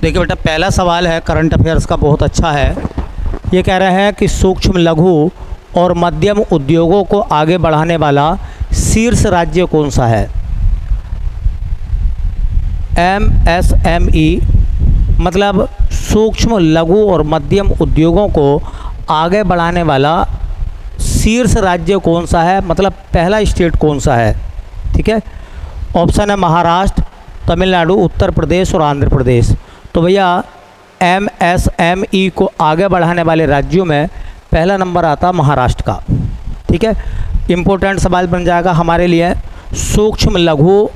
देखिए बेटा, पहला सवाल है करंट अफेयर्स का, बहुत अच्छा है। ये कह रहा है कि सूक्ष्म लघु और मध्यम उद्योगों को आगे बढ़ाने वाला शीर्ष राज्य कौन सा है। MSME मतलब सूक्ष्म लघु और मध्यम उद्योगों को आगे बढ़ाने वाला शीर्ष राज्य कौन सा है, मतलब पहला स्टेट कौन सा है। ठीक है, ऑप्शन है महाराष्ट्र, तमिलनाडु, उत्तर प्रदेश और आंध्र प्रदेश। तो भैया MSME को आगे बढ़ाने वाले राज्यों में पहला नंबर आता महाराष्ट्र का। ठीक है, इम्पोर्टेंट सवाल बन जाएगा हमारे लिए। सूक्ष्म लघु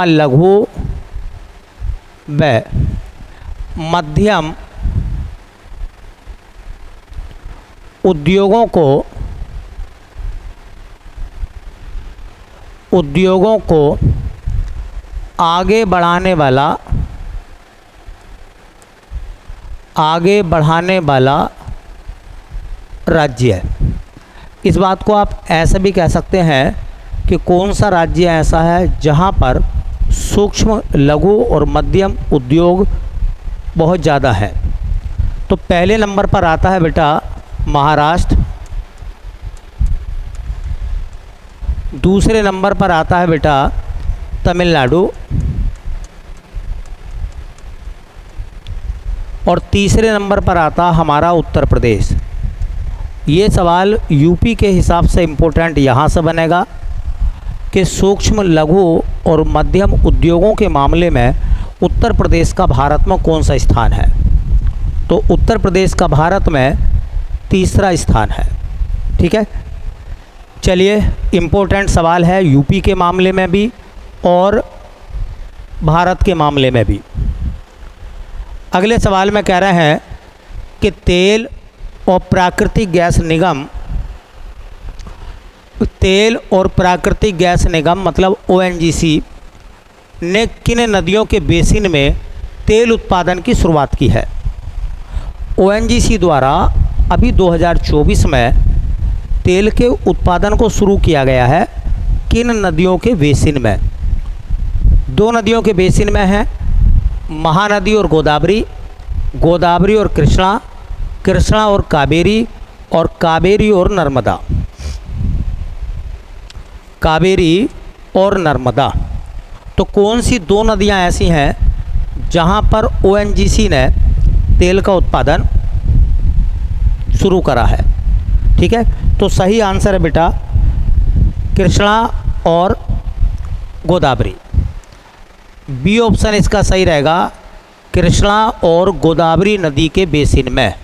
लघु व मध्यम उद्योगों को आगे बढ़ाने वाला राज्य है। इस बात को आप ऐसा भी कह सकते हैं कि कौन सा राज्य ऐसा है जहां पर सूक्ष्म लघु और मध्यम उद्योग बहुत ज़्यादा है। तो पहले नंबर पर आता है बेटा महाराष्ट्र, दूसरे नंबर पर आता है बेटा तमिलनाडु और तीसरे नंबर पर आता हमारा उत्तर प्रदेश। ये सवाल यूपी के हिसाब से इम्पोर्टेंट यहाँ से बनेगा कि सूक्ष्म लघु और मध्यम उद्योगों के मामले में उत्तर प्रदेश का भारत में कौन सा स्थान है। तो उत्तर प्रदेश का भारत में तीसरा स्थान है। ठीक है, चलिए, इम्पोर्टेंट सवाल है यूपी के मामले में भी और भारत के मामले में भी। अगले सवाल में कह रहे हैं कि तेल और प्राकृतिक गैस निगम मतलब ONGC ने किन नदियों के बेसिन में तेल उत्पादन की शुरुआत की है। ONGC द्वारा अभी 2024 में तेल के उत्पादन को शुरू किया गया है। किन नदियों के बेसिन में? दो नदियों के बेसिन में है, महानदी और गोदावरी, गोदावरी और कृष्णा, कृष्णा और कावेरी, और कावेरी और नर्मदा, कावेरी और नर्मदा। तो कौन सी दो नदियां ऐसी हैं जहां पर ONGC ने तेल का उत्पादन शुरू करा है। ठीक है, तो सही आंसर है बेटा कृष्णा और गोदावरी। बी ऑप्शन इसका सही रहेगा, कृष्णा और गोदावरी नदी के बेसिन में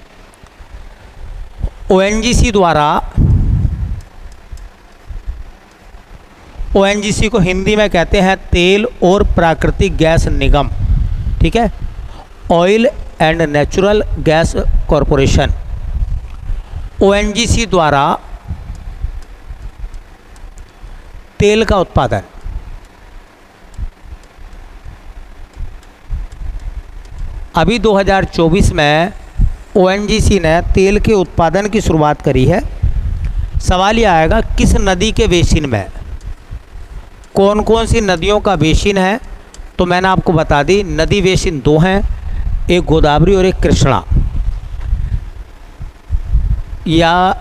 ONGC को हिंदी में कहते हैं तेल और प्राकृतिक गैस निगम। ठीक है, oil and natural gas corporation. ONGC द्वारा तेल का उत्पादन अभी 2024 में ONGC ने तेल के उत्पादन की शुरुआत करी है। सवाल यह आएगा किस नदी के बेसिन में, कौन कौन सी नदियों का बेसिन है। तो मैंने आपको बता दी, नदी बेसिन दो हैं, एक गोदावरी और एक कृष्णा, या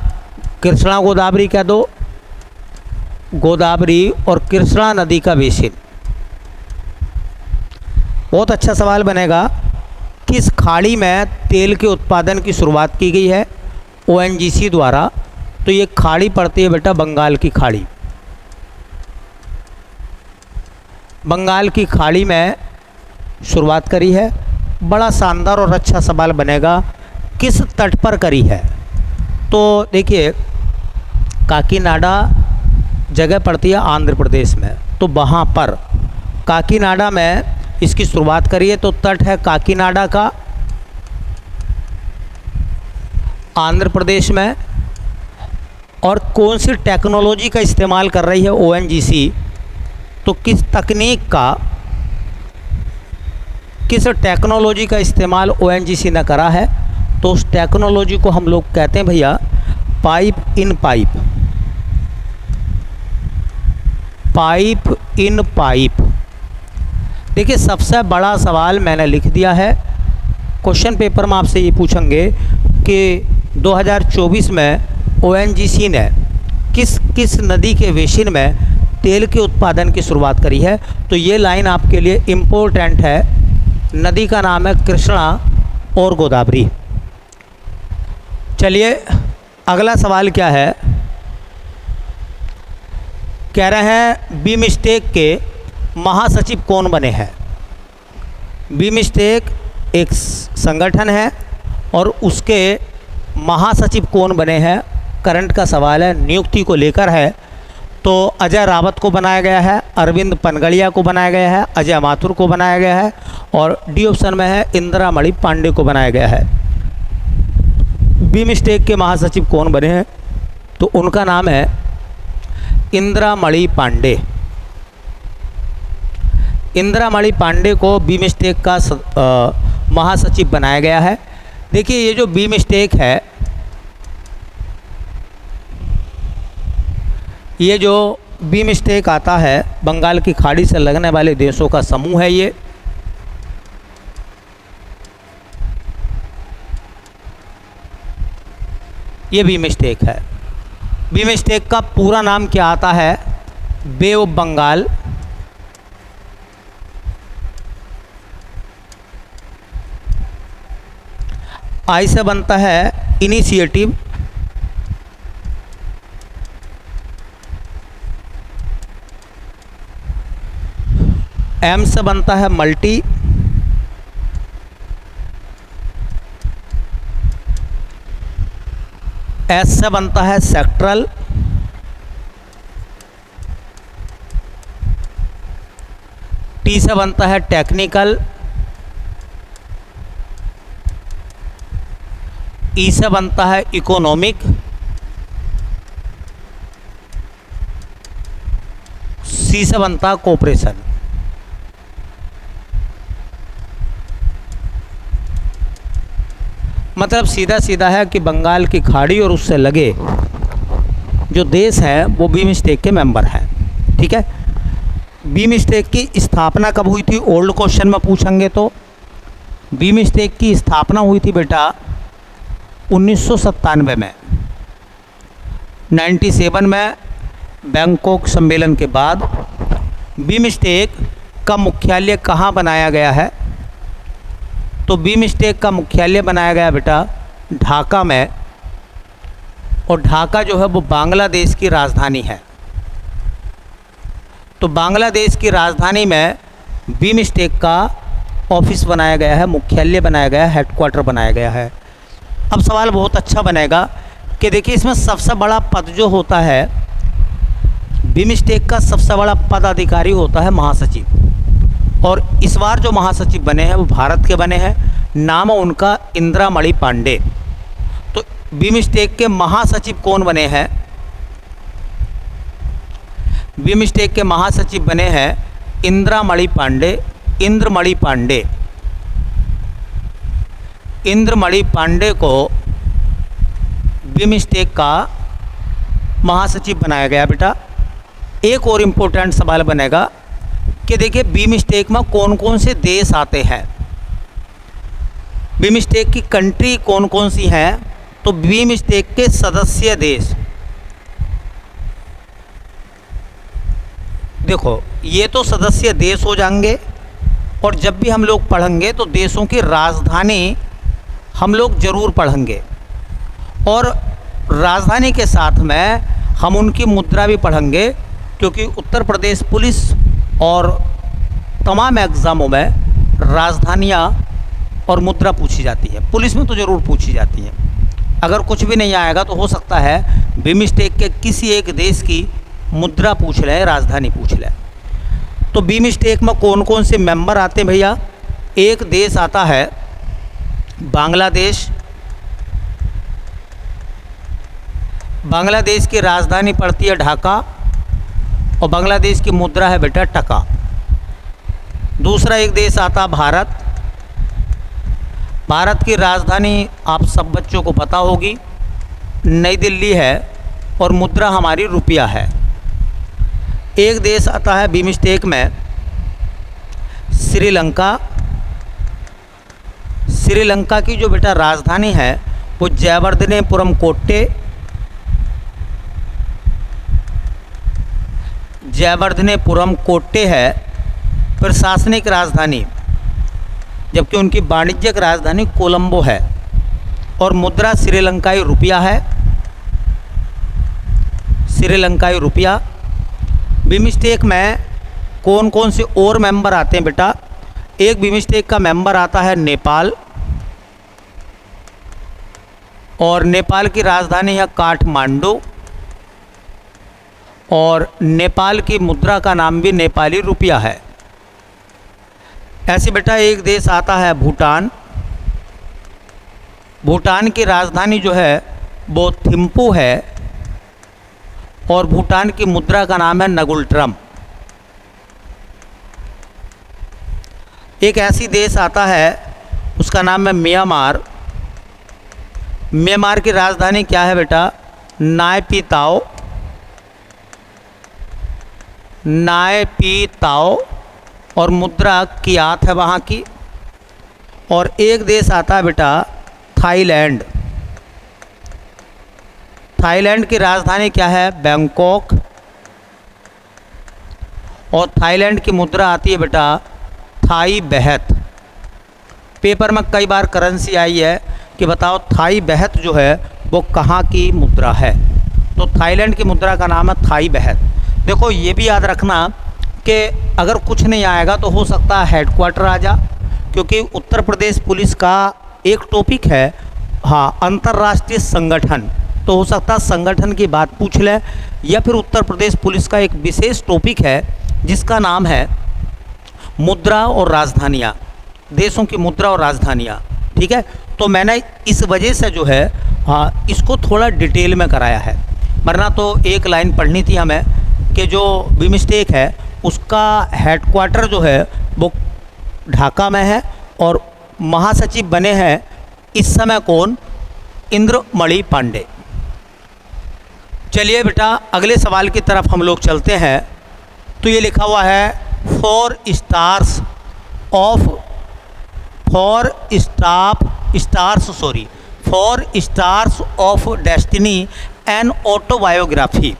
कृष्णा गोदावरी कह दो, गोदावरी और कृष्णा नदी का बेसिन। बहुत अच्छा सवाल बनेगा, किस खाड़ी में तेल के उत्पादन की शुरुआत की गई है ONGC द्वारा। तो ये खाड़ी पड़ती है बेटा बंगाल की खाड़ी। बंगाल की खाड़ी में शुरुआत करी है। बड़ा शानदार और अच्छा सवाल बनेगा, किस तट पर करी है। तो देखिए, काकीनाडा जगह पड़ती है आंध्र प्रदेश में, तो वहाँ पर काकीनाडा में इसकी शुरुआत करी है। तो तट है काकीनाडा का आंध्र प्रदेश में। और कौन सी टेक्नोलॉजी का इस्तेमाल कर रही है ONGC, तो किस टेक्नोलॉजी का इस्तेमाल ONGC ने करा है। तो उस टेक्नोलॉजी को हम लोग कहते हैं भैया पाइप इन पाइप। पाइप इन पाइप। देखिए सबसे बड़ा सवाल मैंने लिख दिया है। क्वेश्चन पेपर में आपसे ये पूछेंगे कि 2024 में ओएनजीसी ने किस किस नदी के बेसिन में तेल के उत्पादन की शुरुआत करी है। तो ये लाइन आपके लिए इम्पोर्टेंट है। नदी का नाम है कृष्णा और गोदावरी। चलिए अगला सवाल क्या है, कह रहे हैं बीमस्टेक के महासचिव कौन बने हैं। बीमस्टेक एक संगठन है और उसके महासचिव कौन बने हैं, करंट का सवाल है, नियुक्ति को लेकर है। तो अजय रावत को बनाया गया है, अरविंद पनगड़िया को बनाया गया है, अजय माथुर को बनाया गया है और डी ऑप्शन में है इंदिरा मणि पांडे को बनाया गया है। बीमस्टेक के महासचिव कौन बने हैं, तो उनका नाम है इंदिरा मणि पांडे। इंदिरा मणि पांडे को बीमस्टेक का महासचिव बनाया गया है। देखिए ये जो बीमस्टेक है, ये जो बीमस्टेक आता है, बंगाल की खाड़ी से लगने वाले देशों का समूह है। ये बीमस्टेक है। बीमस्टेक का पूरा नाम क्या आता है, बे ऑफ बंगाल आई से बनता है इनिशिएटिव, एम से बनता है मल्टी, एस से बनता है सेक्ट्रल, टी से बनता है टेक्निकल, ई से बनता है इकोनॉमिक, सी से बनता है कोऑपरेशन। मतलब सीधा सीधा है कि बंगाल की खाड़ी और उससे लगे जो देश हैं वो बीमस्टेक के मेंबर हैं। ठीक है, बीमस्टेक की स्थापना कब हुई थी, ओल्ड क्वेश्चन में पूछेंगे तो बीमस्टेक की स्थापना हुई थी बेटा 1997 में। 97 में बैंकॉक सम्मेलन के बाद बीमस्टेक का मुख्यालय कहाँ बनाया गया है, तो बीमस्टेक का मुख्यालय बनाया गया बेटा ढाका में। और ढाका जो है वो बांग्लादेश की राजधानी है। तो बांग्लादेश की राजधानी में बीमस्टेक का ऑफिस बनाया गया है, मुख्यालय बनाया गया है, हेडक्वार्टर बनाया गया है। अब सवाल बहुत अच्छा बनेगा कि देखिए इसमें सबसे बड़ा पद जो होता है, बीमस्टेक का सबसे बड़ा पदाधिकारी होता है महासचिव। और इस बार जो महासचिव बने हैं वो भारत के बने हैं, नाम उनका इंदिरा मणि पांडे। तो बीमस्टेक के महासचिव कौन बने हैं, बीमस्टेक के महासचिव बने हैं इंदिरा मणि पांडे, इंद्रमणि पांडे। इंद्रमणि पांडे को बीमस्टेक का महासचिव बनाया गया बेटा। एक और इम्पोर्टेंट सवाल बनेगा कि देखिए बीमस्टेक में कौन कौन से देश आते हैं, बीमस्टेक की कंट्री कौन कौन सी हैं, तो बीमस्टेक के सदस्य देश, देखो ये तो सदस्य देश हो जाएंगे। और जब भी हम लोग पढ़ेंगे तो देशों की राजधानी हम लोग ज़रूर पढ़ेंगे, और राजधानी के साथ में हम उनकी मुद्रा भी पढ़ेंगे, क्योंकि उत्तर प्रदेश पुलिस और तमाम एग्ज़ामों में राजधानियाँ और मुद्रा पूछी जाती है। पुलिस में तो ज़रूर पूछी जाती है। अगर कुछ भी नहीं आएगा तो हो सकता है बीमस्टेक के किसी एक देश की मुद्रा पूछ लें, राजधानी पूछ लें। तो बीमस्टेक में कौन कौन से मेंबर आते हैं भैया, एक देश आता है बांग्लादेश। बांग्लादेश की राजधानी पड़ती है ढाका और बांग्लादेश की मुद्रा है बेटा टका। दूसरा एक देश आता भारत। भारत की राजधानी आप सब बच्चों को पता होगी, नई दिल्ली है और मुद्रा हमारी रुपया है। एक देश आता है बिमस्टेक में श्रीलंका। श्रीलंका की जो बेटा राजधानी है वो जयवर्धनेपुरम कोट्टे, जयवर्धनेपुरम कोट्टे है प्रशासनिक राजधानी, जबकि उनकी वाणिज्यिक राजधानी कोलंबो है। और मुद्रा श्रीलंकाई रुपया है, श्रीलंकाई रुपया। बिमस्टेक में कौन कौन से और मेंबर आते हैं बेटा? एक बिमस्टेक का मेंबर आता है नेपाल, और नेपाल की राजधानी है काठमांडू, और नेपाल की मुद्रा का नाम भी नेपाली रुपया है। ऐसे बेटा एक देश आता है भूटान। भूटान की राजधानी जो है वो थिम्पू है, और भूटान की मुद्रा का नाम है नगुल्ट्रम। एक ऐसी देश आता है उसका नाम है म्यांमार। म्यांमार की राजधानी क्या है बेटा? नायपीताओ, नायपीताओ, और मुद्रा कियात है वहाँ की। और एक देश आता है बेटा थाईलैंड। थाईलैंड की राजधानी क्या है? बैंकॉक, और थाईलैंड की मुद्रा आती है बेटा थाई बहत। पेपर में कई बार करेंसी आई है कि बताओ थाई बहत जो है वो कहाँ की मुद्रा है? तो थाईलैंड की मुद्रा का नाम है थाई बहत। देखो ये भी याद रखना कि अगर कुछ नहीं आएगा तो हो सकता है हेडक्वार्टर आ जा, क्योंकि उत्तर प्रदेश पुलिस का एक टॉपिक है अंतर्राष्ट्रीय संगठन, तो हो सकता है संगठन की बात पूछ ले। या फिर उत्तर प्रदेश पुलिस का एक विशेष टॉपिक है जिसका नाम है मुद्रा और राजधानियाँ, देशों की मुद्रा और राजधानियाँ। ठीक है, तो मैंने इस वजह से जो है इसको थोड़ा डिटेल में कराया है, वरना तो एक लाइन पढ़नी थी हमें कि जो बिमस्टेक है उसका हेडक्वार्टर जो है वो ढाका में है, और महासचिव बने हैं इस समय कौन? इंद्रमणि पांडे। चलिए बेटा अगले सवाल की तरफ हम लोग चलते हैं। तो ये लिखा हुआ है four stars of destiny an autobiography.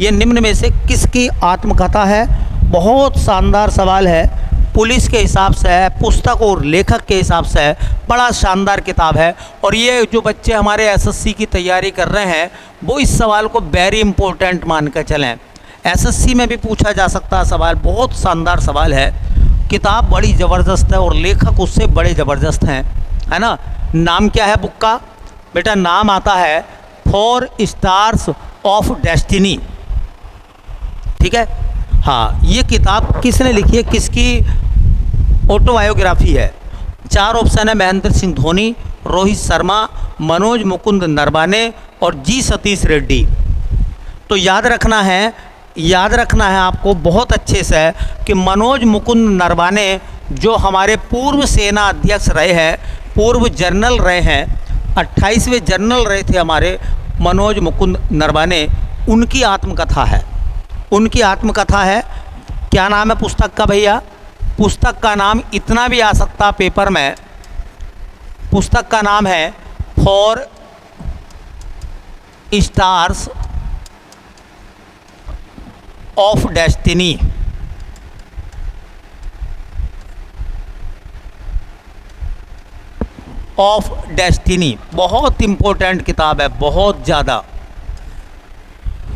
ये निम्न में से किसकी आत्मकथा है? बहुत शानदार सवाल है, पुलिस के हिसाब से है, पुस्तक और लेखक के हिसाब से है, बड़ा शानदार किताब है। और ये जो बच्चे हमारे एसएससी की तैयारी कर रहे हैं वो इस सवाल को वेरी इंपॉर्टेंट मान कर चलें। एसएससी में भी पूछा जा सकता है सवाल, बहुत शानदार सवाल है। किताब बड़ी ज़बरदस्त है और लेखक उससे बड़े ज़बरदस्त हैं, है ना। नाम क्या है बुक का? बेटा नाम आता है फोर स्टार्स ऑफ डेस्टिनी। ठीक है, हाँ, ये किताब किसने लिखी है, किसकी ऑटोबायोग्राफी है? 4 ऑप्शन है, महेंद्र सिंह धोनी, रोहित शर्मा, मनोज मुकुंद नरवाने और जी सतीश रेड्डी। तो याद रखना है आपको बहुत अच्छे से कि मनोज मुकुंद नरवाने जो हमारे पूर्व सेना अध्यक्ष रहे हैं, पूर्व जनरल रहे हैं, 28वें जनरल रहे थे हमारे मनोज मुकुंद नरवाने, उनकी आत्मकथा है। उनकी आत्मकथा है। क्या नाम है पुस्तक का भैया? पुस्तक का नाम इतना भी आ सकता पेपर में, पुस्तक का नाम है four stars of destiny. Of destiny बहुत इंपॉर्टेंट किताब है, बहुत ज़्यादा।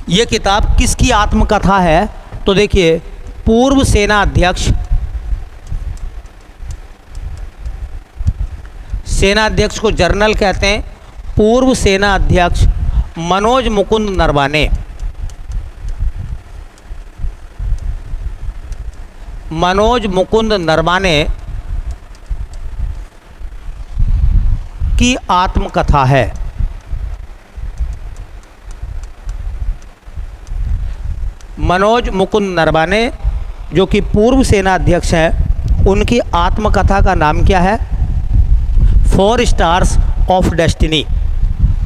ये किताब किसकी आत्मकथा है? तो देखिए, पूर्व सेना अध्यक्ष, सेना अध्यक्ष को जनरल कहते हैं, पूर्व सेना अध्यक्ष मनोज मुकुंद नरवाने, मनोज मुकुंद नरवाने की आत्मकथा है। मनोज मुकुंद नरवाने जो कि पूर्व सेना अध्यक्ष हैं, उनकी आत्मकथा का नाम क्या है? Four stars of destiny.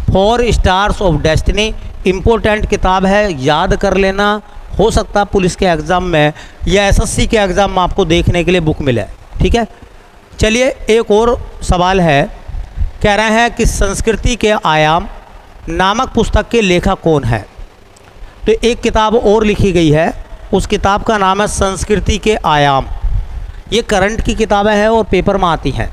Four stars of destiny important किताब है, याद कर लेना, हो सकता है पुलिस के एग्ज़ाम में या एसएससी के एग्ज़ाम में आपको देखने के लिए बुक मिले। ठीक है, चलिए एक और सवाल है, कह रहे हैं कि संस्कृति के आयाम नामक पुस्तक के लेखक कौन है। तो एक किताब और लिखी गई है, उस किताब का नाम है संस्कृति के आयाम। ये करंट की किताबें हैं और पेपर में आती हैं।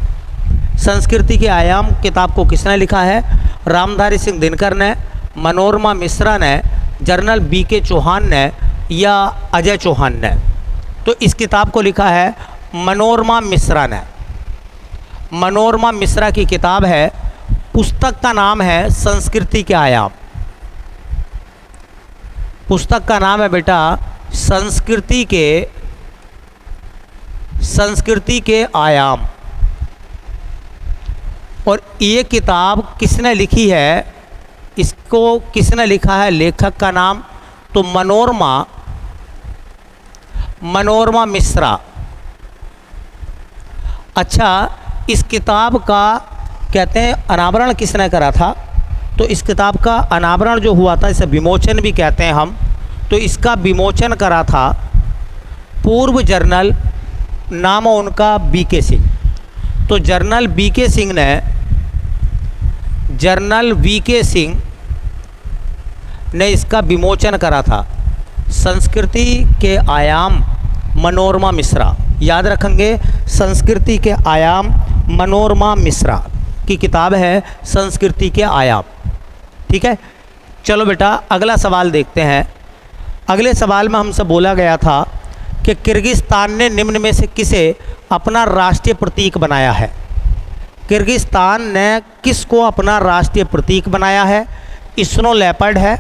संस्कृति के आयाम किताब को किसने लिखा है? रामधारी सिंह दिनकर ने, मनोरमा मिश्रा ने, जनरल बीके चौहान ने या अजय चौहान ने। तो इस किताब को लिखा है मनोरमा मिश्रा ने। मनोरमा मिश्रा की किताब है, पुस्तक का नाम है संस्कृति के आयाम। पुस्तक का नाम है बेटा संस्कृति के आयाम। और ये किताब किसने लिखी है, इसको किसने लिखा है, लेखक का नाम तो मनोरमा मिश्रा। अच्छा, इस किताब का कहते हैं अनावरण किसने करा था? तो इस किताब का अनावरण जो हुआ था, इसे विमोचन भी कहते हैं हम, तो इसका विमोचन करा था पूर्व जर्नल, नाम उनका बीके सिंह। तो जर्नल बीके सिंह ने इसका विमोचन करा था। संस्कृति के आयाम मनोरमा मिश्रा, याद रखेंगे, संस्कृति के आयाम मनोरमा मिश्रा की किताब है संस्कृति के आयाम। ठीक है, चलो बेटा अगला सवाल देखते हैं। अगले सवाल में हमसे बोला गया था कि किर्गिस्तान ने निम्न में से किसे अपना राष्ट्रीय प्रतीक बनाया है। किर्गिस्तान ने किसको अपना राष्ट्रीय प्रतीक बनाया है? स्नो लेपर्ड है,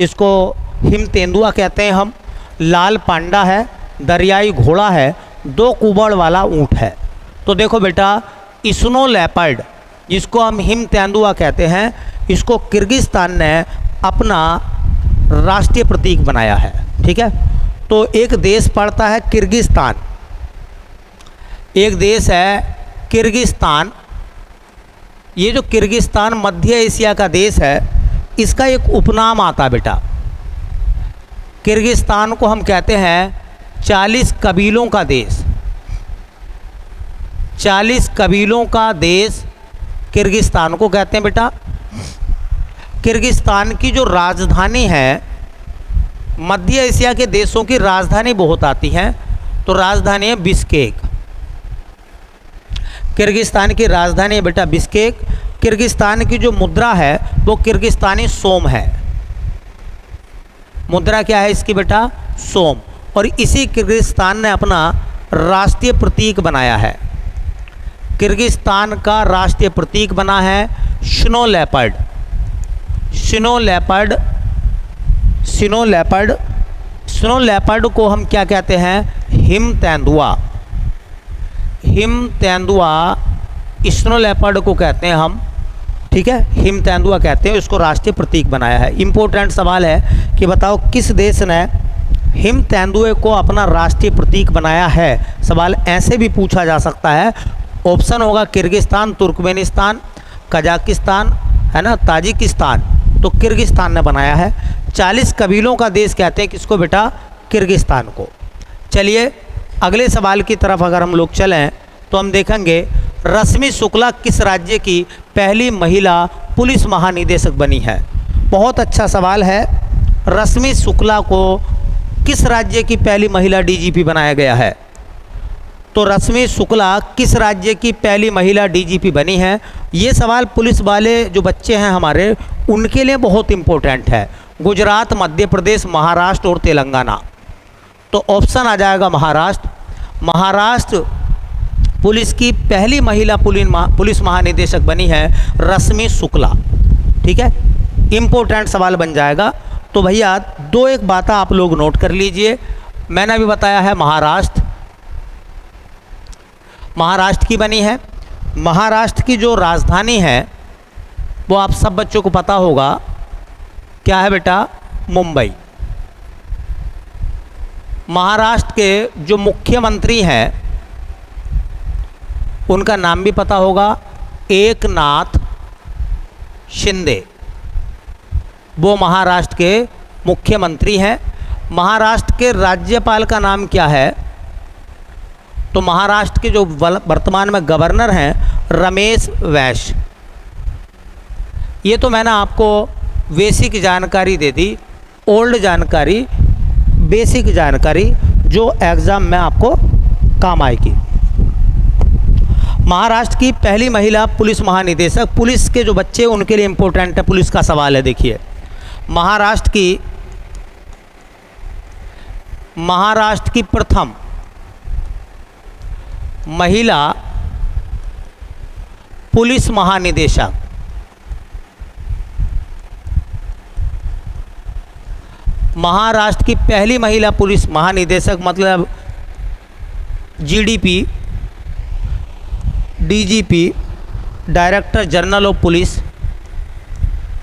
इसको हिम तेंदुआ कहते हैं हम, लाल पांडा है, दरियाई घोड़ा है, दो कुबड़ वाला ऊँट है। तो देखो बेटा, स्नो लेपर्ड जिसको हम हिम तेंदुआ कहते हैं, इसको किर्गिस्तान ने अपना राष्ट्रीय प्रतीक बनाया है। ठीक है, तो एक देश पड़ता है किर्गिस्तान, एक देश है किर्गिस्तान। ये जो किर्गिस्तान मध्य एशिया का देश है, इसका एक उपनाम आता है बेटा। किर्गिस्तान को हम कहते हैं 40 कबीलों का देश। 40 कबीलों का देश किर्गिस्तान को कहते हैं बेटा। किर्गिस्तान की जो राजधानी है, मध्य एशिया के देशों की राजधानी बहुत आती हैं, तो राजधानी है बिश्केक। किर्गिस्तान की राजधानी है बेटा बिश्केक। किर्गिस्तान की जो मुद्रा है वो किर्गिस्तानी सोम है। मुद्रा क्या है इसकी बेटा? सोम। और इसी किर्गिस्तान ने अपना राष्ट्रीय प्रतीक बनाया है। किर्गिस्तान का राष्ट्रीय प्रतीक बना है स्नो लेपर्ड। स्नो लेपर्ड को हम क्या कहते हैं? हिम तेंदुआ। हिम तेंदुआ स्नो लेपर्ड को कहते हैं हम। ठीक है, हिम तेंदुआ कहते हैं, इसको राष्ट्रीय प्रतीक बनाया है। इम्पोर्टेंट सवाल है कि बताओ किस देश ने हिम तेंदुए को अपना राष्ट्रीय प्रतीक बनाया है। सवाल ऐसे भी पूछा जा सकता है। ऑप्शन होगा किर्गिस्तान, तुर्कमेनिस्तान, कजाकिस्तान, है ना, ताजिकिस्तान। तो किर्गिस्तान ने बनाया है। 40 कबीलों का देश कहते हैं किसको बेटा? किर्गिस्तान को। चलिए अगले सवाल की तरफ अगर हम लोग चलें तो हम देखेंगे रश्मि शुक्ला किस राज्य की पहली महिला पुलिस महानिदेशक बनी है। बहुत अच्छा सवाल है। रश्मि शुक्ला को किस राज्य की पहली महिला डीजीपी बनाया गया है? तो रश्मि शुक्ला किस राज्य की पहली महिला डीजीपी बनी है? ये सवाल पुलिस वाले जो बच्चे हैं हमारे, उनके लिए बहुत इम्पोर्टेंट है। गुजरात, मध्य प्रदेश, महाराष्ट्र और तेलंगाना। तो ऑप्शन आ जाएगा महाराष्ट्र। महाराष्ट्र पुलिस की पहली महिला पुलिस महानिदेशक बनी है रश्मि शुक्ला। ठीक है, इम्पोर्टेंट सवाल बन जाएगा। तो भैया दो एक बातें आप लोग नोट कर लीजिए। मैंने अभी बताया है महाराष्ट्र की बनी है। महाराष्ट्र की जो राजधानी है वो आप सब बच्चों को पता होगा, क्या है बेटा? मुंबई। महाराष्ट्र के जो मुख्यमंत्री हैं उनका नाम भी पता होगा, एकनाथ शिंदे। वो महाराष्ट्र के मुख्यमंत्री हैं। महाराष्ट्र के राज्यपाल का नाम क्या है? तो महाराष्ट्र के जो वर्तमान में गवर्नर हैं रमेश बैस। ये तो मैंने आपको बेसिक जानकारी दे दी, ओल्ड जानकारी, बेसिक जानकारी जो एग्ज़ाम में आपको काम आएगी। महाराष्ट्र की पहली महिला पुलिस महानिदेशक, पुलिस के जो बच्चे उनके लिए इम्पोर्टेंट है, पुलिस का सवाल है। देखिए महाराष्ट्र की प्रथम महिला पुलिस महानिदेशक, महाराष्ट्र की पहली महिला पुलिस महानिदेशक मतलब GDP, DGP, director general of police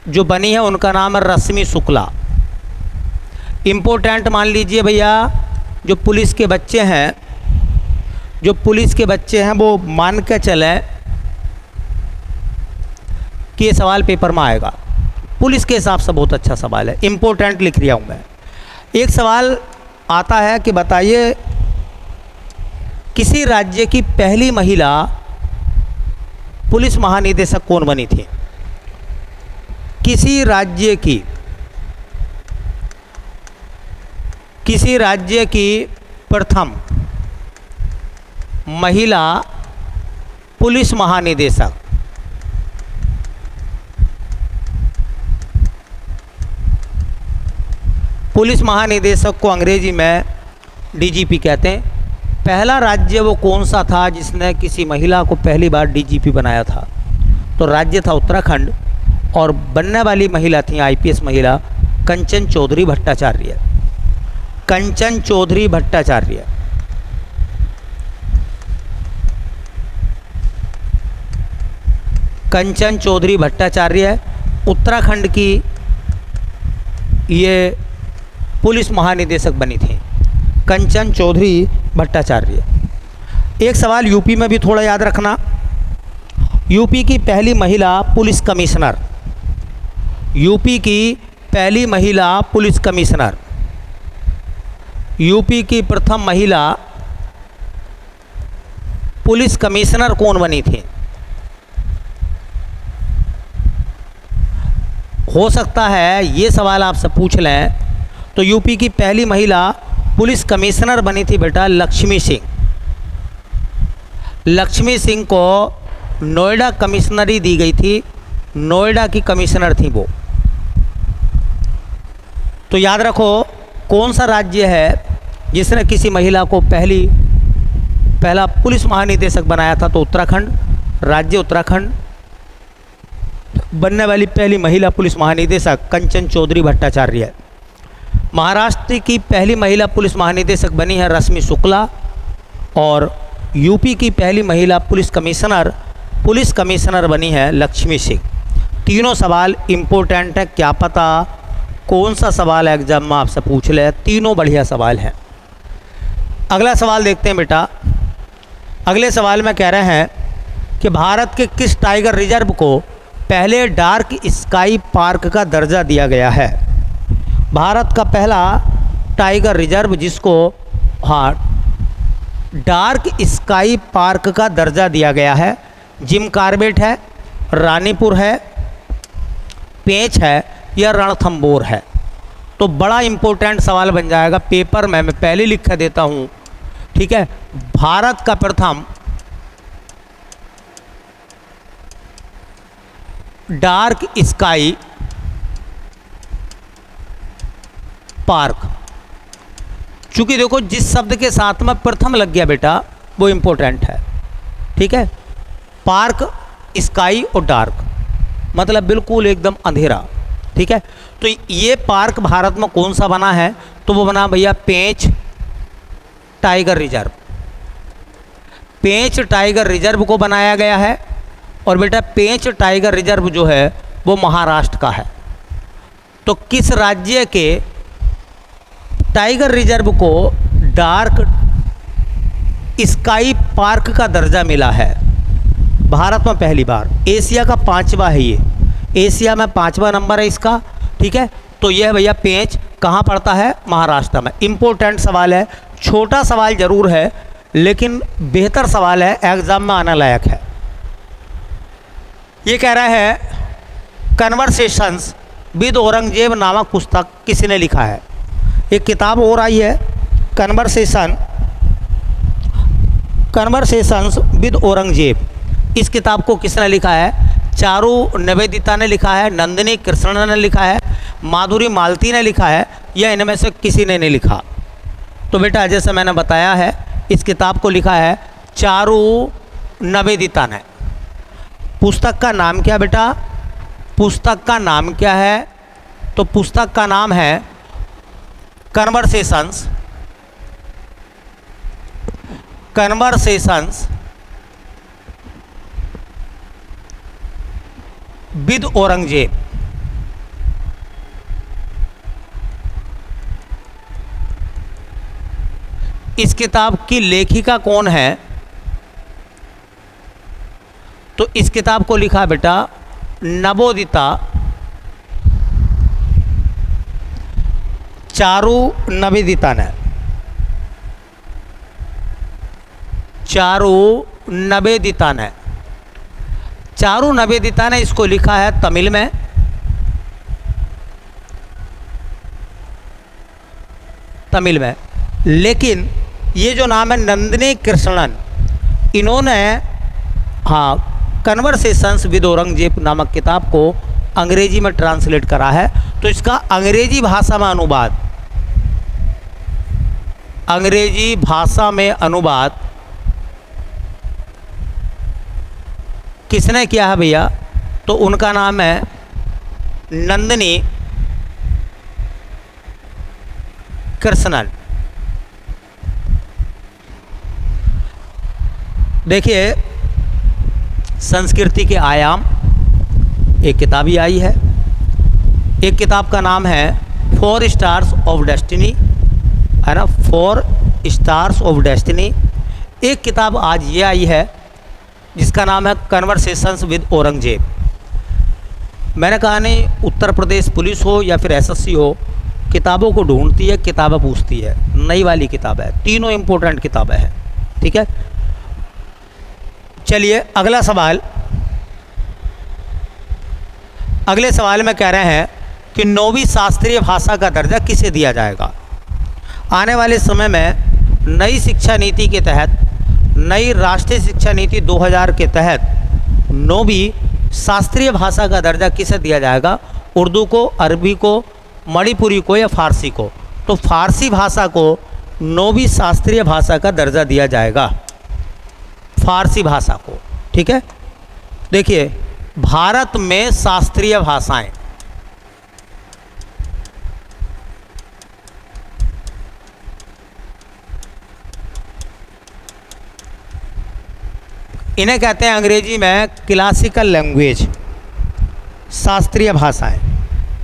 जो बनी है उनका नाम है रश्मि शुक्ला। इम्पोर्टेंट मान लीजिए भैया, जो पुलिस के बच्चे हैं वो मान के चलें कि ये सवाल पेपर में आएगा। पुलिस के हिसाब से बहुत अच्छा सवाल है, इम्पोर्टेंट लिख रहा हूँ मैं। एक सवाल आता है कि बताइए किसी राज्य की पहली महिला पुलिस महानिदेशक कौन बनी थी? किसी राज्य की प्रथम महिला पुलिस महानिदेशक। पुलिस महानिदेशक को अंग्रेजी में डीजीपी कहते हैं। पहला राज्य वो कौन सा था जिसने किसी महिला को पहली बार डीजीपी बनाया था? तो राज्य था उत्तराखंड और बनने वाली महिला थी आईपीएस महिला कंचन चौधरी भट्टाचार्य। कंचन चौधरी भट्टाचार्य। कंचन चौधरी भट्टाचार्य उत्तराखंड की ये पुलिस महानिदेशक बनी थी, कंचन चौधरी भट्टाचार्य। एक सवाल यूपी में भी थोड़ा याद रखना। यूपी की पहली महिला पुलिस कमिश्नर, यूपी की पहली महिला पुलिस कमिश्नर, यूपी की प्रथम महिला पुलिस कमिश्नर कौन बनी थी? हो सकता है ये सवाल आपसे पूछ लें, तो यूपी की पहली महिला पुलिस कमिश्नर बनी थी बेटा लक्ष्मी सिंह। लक्ष्मी सिंह को नोएडा कमिश्नरी दी गई थी, नोएडा की कमिश्नर थी वो। तो याद रखो कौन सा राज्य है जिसने किसी महिला को पहला पुलिस महानिदेशक बनाया था? तो उत्तराखंड, राज्य उत्तराखंड। बनने वाली पहली महिला पुलिस महानिदेशक कंचन चौधरी भट्टाचार्य। महाराष्ट्र की पहली महिला पुलिस महानिदेशक बनी है रश्मि शुक्ला और यूपी की पहली महिला पुलिस कमिश्नर बनी है लक्ष्मी सिंह। तीनों सवाल इम्पोर्टेंट है, क्या पता कौन सा सवाल एग्जाम में आपसे पूछ ले, तीनों बढ़िया सवाल हैं। अगला सवाल देखते हैं बेटा। अगले सवाल में कह रहे हैं कि भारत के किस टाइगर रिजर्व को पहले डार्क स्काई पार्क का दर्जा दिया गया है? भारत का पहला टाइगर रिजर्व जिसको डार्क स्काई पार्क का दर्जा दिया गया है, जिम कॉर्बेट है, रानीपुर है, पेंच है या रणथंबोर है? तो बड़ा इम्पोर्टेंट सवाल बन जाएगा पेपर में, मैं पहले लिख देता हूँ, ठीक है। भारत का प्रथम डार्क स्काई पार्क, चूंकि देखो जिस शब्द के साथ में प्रथम लग गया बेटा वो इम्पोर्टेंट है, ठीक है। पार्क, स्काई और डार्क मतलब बिल्कुल एकदम अंधेरा, ठीक है। तो ये पार्क भारत में कौन सा बना है? तो वो बना भैया पेंच टाइगर रिजर्व। पेंच टाइगर रिजर्व को बनाया गया है और बेटा पेंच टाइगर रिजर्व जो है वो महाराष्ट्र का है। तो किस राज्य के टाइगर रिजर्व को डार्क स्काई पार्क का दर्जा मिला है? भारत में पहली बार, एशिया का 5वां है ये, एशिया में 5वां नंबर है इसका, ठीक है। तो यह भैया पेंच कहाँ पड़ता है? महाराष्ट्र में। इम्पोर्टेंट सवाल है, छोटा सवाल जरूर है लेकिन बेहतर सवाल है, एग्जाम में आने लायक है। ये कह रहा है कन्वर्सेशंस विद औरंगजेब नामक पुस्तक किसने लिखा है? एक किताब और आई है कन्वर्सेशंस विद औरंगजेब। इस किताब को किसने लिखा है? चारू निवेदिता ने लिखा है, नंदिनी कृष्णन ने लिखा है, माधुरी मालती ने लिखा है, या इनमें से किसी ने नहीं लिखा? तो बेटा जैसे मैंने बताया है, इस किताब को लिखा है चारू निवेदिता ने। पुस्तक का नाम क्या बेटा? पुस्तक का नाम क्या है? तो पुस्तक का नाम है कन्वर्सेशंस विद औरंगजेब। इस किताब की लेखिका कौन है? तो इस किताब को लिखा बेटा नवोदिता चारू निवेदिता ने। चारू निवेदिता ने इसको लिखा है तमिल में। लेकिन ये जो नाम है नंदिनी कृष्णन, इन्होंने कन्वर्सेशंस विद औरंगजेब नामक किताब को अंग्रेजी में ट्रांसलेट करा है। तो इसका अंग्रेजी भाषा में अनुवाद किसने किया है भैया? तो उनका नाम है नंदिनी कृष्णन। देखिए संस्कृति के आयाम एक किताब ही आई है। एक किताब का नाम है 4 स्टार्स ऑफ डेस्टिनी, है ना, 4 स्टार्स ऑफ डेस्टिनी। एक किताब आज ये आई है जिसका नाम है कन्वर्सेशंस विद औरंगजेब। मैंने कहा नहीं, उत्तर प्रदेश पुलिस हो या फिर एसएससी हो, किताबों को ढूंढती है, किताबें पूछती है। नई वाली किताब है, तीनों इंपॉर्टेंट किताबें हैं। ठीक है, चलिए अगला सवाल। अगले सवाल में कह रहे हैं कि 9वीं शास्त्रीय भाषा का दर्जा किसे दिया जाएगा? आने वाले समय में नई शिक्षा नीति के तहत, नई राष्ट्रीय शिक्षा नीति 2000 के तहत 9वीं शास्त्रीय भाषा का दर्जा किसे दिया जाएगा? उर्दू को, अरबी को, मणिपुरी को या फारसी को? तो फारसी भाषा को 9वीं शास्त्रीय भाषा का दर्जा दिया जाएगा, फारसी भाषा को। ठीक है, देखिए भारत में शास्त्रीय भाषाएं, इन्हें कहते हैं अंग्रेजी में क्लासिकल लैंग्वेज, शास्त्रीय भाषाएं।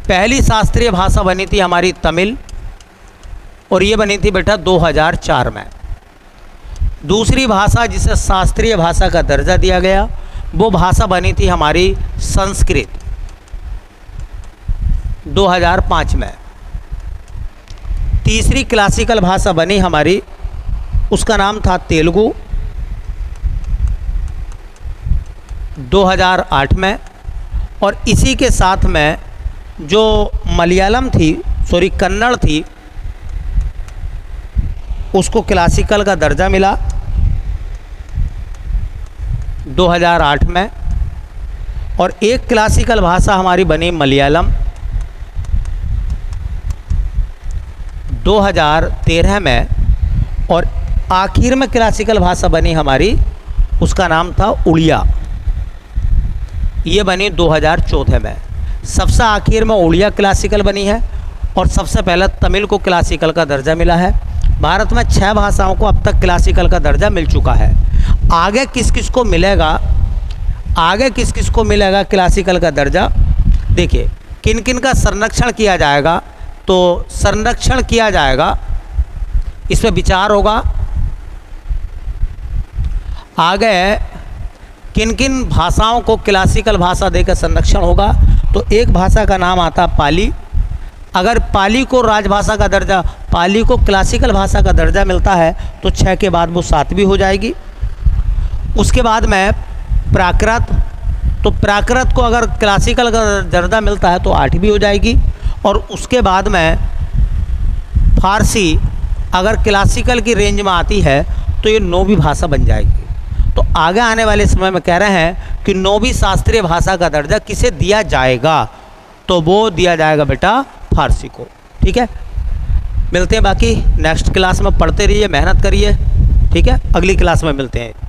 पहली शास्त्रीय भाषा बनी थी हमारी तमिल, और ये बनी थी बेटा 2004 में। दूसरी भाषा जिसे शास्त्रीय भाषा का दर्जा दिया गया वो भाषा बनी थी हमारी संस्कृत 2005 में। तीसरी क्लासिकल भाषा बनी हमारी, उसका नाम था तेलुगु 2008 में। और इसी के साथ में जो मलयालम थी, सॉरी कन्नड़ थी, उसको क्लासिकल का दर्जा मिला 2008 में। और एक क्लासिकल भाषा हमारी बनी मलयालम 2013 में। और आखिर में क्लासिकल भाषा बनी हमारी, उसका नाम था उड़िया, ये बनी 2014 में। सबसे आखिर में उड़िया क्लासिकल बनी है और सबसे पहले तमिल को क्लासिकल का दर्जा मिला है। भारत में 6 भाषाओं को अब तक क्लासिकल का दर्जा मिल चुका है। आगे किस किस को मिलेगा, आगे किस किस को मिलेगा क्लासिकल का दर्जा? देखिए किन किन का संरक्षण किया जाएगा, तो संरक्षण किया जाएगा, इस पर विचार होगा। आगे किन किन भाषाओं को क्लासिकल भाषा देकर संरक्षण होगा, तो एक भाषा का नाम आता पाली, अगर पाली को राजभाषा का दर्जा, पाली को क्लासिकल भाषा का दर्जा मिलता है तो 6 के बाद वो 7वीं हो जाएगी। उसके बाद में प्राकृत, तो प्राकृत को अगर क्लासिकल का दर्जा मिलता है तो 8वीं हो जाएगी। और उसके बाद में फारसी अगर क्लासिकल की रेंज में आती है तो ये 9वीं भाषा बन जाएगी। तो आगे आने वाले समय में कह रहे हैं कि 9वीं शास्त्रीय भाषा का दर्जा किसे दिया जाएगा, तो वो दिया जाएगा बेटा फारसी को। ठीक है, मिलते हैं बाकी नेक्स्ट क्लास में, पढ़ते रहिए, मेहनत करिए। ठीक है, अगली क्लास में मिलते हैं।